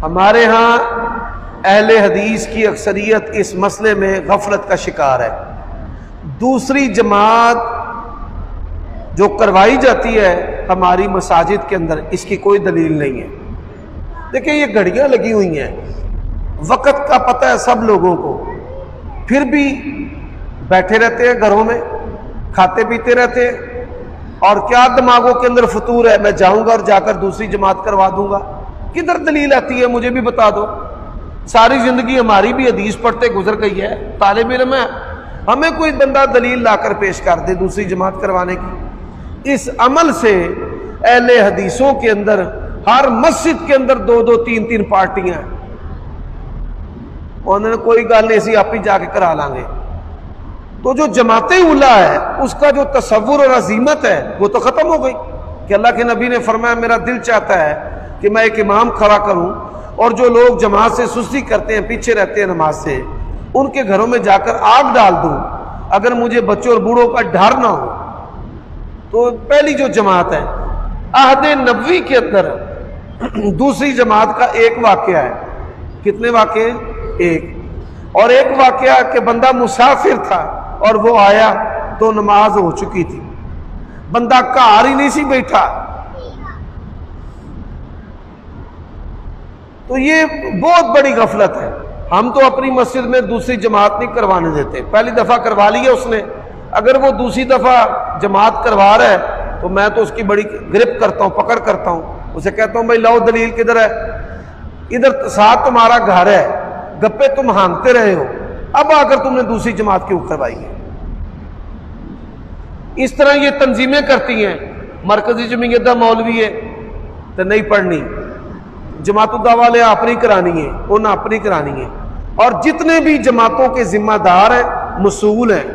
ہمارے ہاں اہل حدیث کی اکثریت اس مسئلے میں غفلت کا شکار ہے۔ دوسری جماعت جو کروائی جاتی ہے ہماری مساجد کے اندر، اس کی کوئی دلیل نہیں ہے۔ دیکھیں یہ گھڑیاں لگی ہوئی ہیں، وقت کا پتہ ہے سب لوگوں کو، پھر بھی بیٹھے رہتے ہیں گھروں میں، کھاتے پیتے رہتے ہیں، اور کیا دماغوں کے اندر فطور ہے میں جاؤں گا اور جا کر دوسری جماعت کروا دوں گا؟ کدھر دلیل آتی ہے؟ مجھے بھی بتا دو۔ ساری زندگی ہماری بھی حدیث پڑھتے گزر گئی ہے، طالب علم ہے، ہمیں کوئی بندہ دلیل لا کر پیش کر دے دوسری جماعت کروانے کی۔ اس عمل سے اہل حدیثوں کے اندر ہر مسجد کے اندر دو دو تین تین پارٹیاں ہیں، انہوں نے کوئی گل نہیں سی آپ ہی جا کے کرا لیں گے۔ تو جو جماعت اولیاء ہے اس کا جو تصور اور عظیمت ہے وہ تو ختم ہو گئی کہ اللہ کے نبی نے فرمایا میرا دل چاہتا ہے کہ میں ایک امام کھڑا کروں اور جو لوگ جماعت سے سستی کرتے ہیں، پیچھے رہتے ہیں نماز سے، ان کے گھروں میں جا کر آگ ڈال دوں اگر مجھے بچوں اور بوڑھوں کا ڈر نہ ہو۔ تو پہلی جو جماعت ہے عہد نبوی کے اندر دوسری جماعت کا ایک واقعہ ہے۔ کتنے واقعے؟ ایک۔ اور ایک واقعہ کہ بندہ مسافر تھا اور وہ آیا تو نماز ہو چکی تھی، بندہ گھر ہی نہیں سی بیٹھا۔ تو یہ بہت بڑی غفلت ہے۔ ہم تو اپنی مسجد میں دوسری جماعت نہیں کروانے دیتے، پہلی دفعہ کروا لی ہے اس نے، اگر وہ دوسری دفعہ جماعت کروا رہا ہے تو میں تو اس کی بڑی گرفت کرتا ہوں، پکڑ کرتا ہوں، اسے کہتا ہوں بھائی لاؤ دلیل کدھر ہے؟ ادھر ساتھ تمہارا گھر ہے، گپے تم ہانکتے رہے ہو، اب آ کر تم نے دوسری جماعت کیوں کروائی ہے؟ اس طرح یہ تنظیمیں کرتی ہیں، مرکزی جمعیت دا مولوی ہے تو نہیں پڑھنی، جماعت الدعوہ والے اپنی کرانی ہے، انہیں اپنی کرانی ہے، اور جتنے بھی جماعتوں کے ذمہ دار ہیں، مسئول ہیں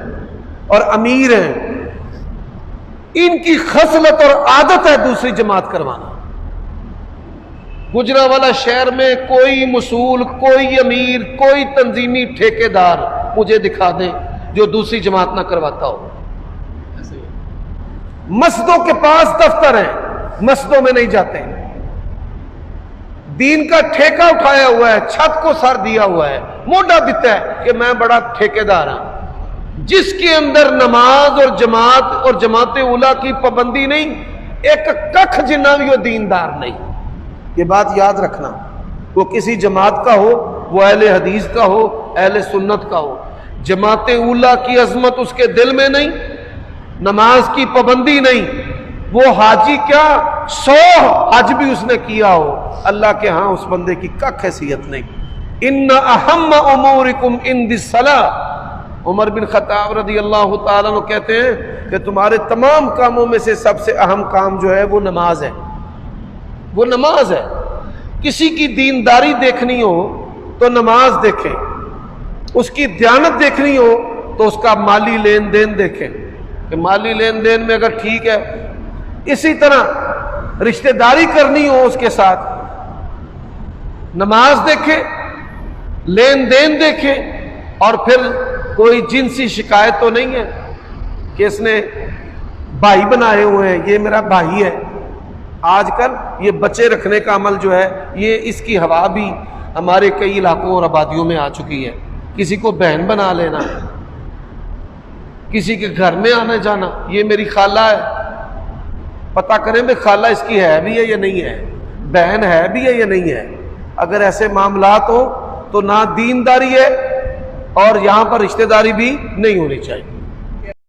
اور امیر ہیں، ان کی خصلت اور عادت ہے دوسری جماعت کروانا۔ گجرانوالہ شہر میں کوئی مسئول، کوئی امیر، کوئی تنظیمی ٹھیکیدار مجھے دکھا دیں جو دوسری جماعت نہ کرواتا ہو۔ مسجدوں کے پاس دفتر ہیں، مسجدوں میں نہیں جاتے، دین کا ٹھیکہ اٹھایا ہوا ہے، چھت کو سر دیا ہوا ہے، موڈا دیتا ہے کہ میں بڑا ٹھیکیدار ہوں، جس کے اندر نماز اور جماعت اولیاء کی پابندی نہیں، ایک ککھ جنہ بھی وہ دیندار نہیں۔ یہ بات یاد رکھنا، وہ کسی جماعت کا ہو، وہ اہل حدیث کا ہو، اہل سنت کا ہو، جماعت اولیاء کی عظمت اس کے دل میں نہیں، نماز کی پابندی نہیں، وہ حاجی کیا 100 حج بھی اس نے کیا ہو، اللہ کے ہاں اس بندے کی کک حیثیت نہیں۔ ان اہم امورکم عند الصلاۃ، عمر بن خطاب رضی اللہ تعالیٰ عنہ کہتے ہیں کہ تمہارے تمام کاموں میں سے سب سے اہم کام جو ہے وہ نماز ہے، وہ نماز ہے۔ کسی کی دینداری دیکھنی ہو تو نماز دیکھیں، اس کی دیانت دیکھنی ہو تو اس کا مالی لین دین دیکھیں کہ مالی لین دین میں اگر ٹھیک ہے۔ اسی طرح رشتہ داری کرنی ہو اس کے ساتھ، نماز دیکھیں، لین دین دیکھیں، اور پھر کوئی جنسی شکایت تو نہیں ہے کہ اس نے بھائی بنائے ہوئے ہیں، یہ میرا بھائی ہے۔ آج کل یہ بچے رکھنے کا عمل جو ہے، یہ اس کی ہوا بھی ہمارے کئی علاقوں اور آبادیوں میں آ چکی ہے۔ کسی کو بہن بنا لینا، کسی کے گھر میں آنا جانا، یہ میری خالہ ہے، پتہ کریں بھائی خالہ اس کی ہے بھی ہے یا نہیں ہے، بہن ہے بھی ہے یا نہیں ہے۔ اگر ایسے معاملات ہوں تو نہ دینداری ہے اور یہاں پر رشتہ داری بھی نہیں ہونی چاہیے۔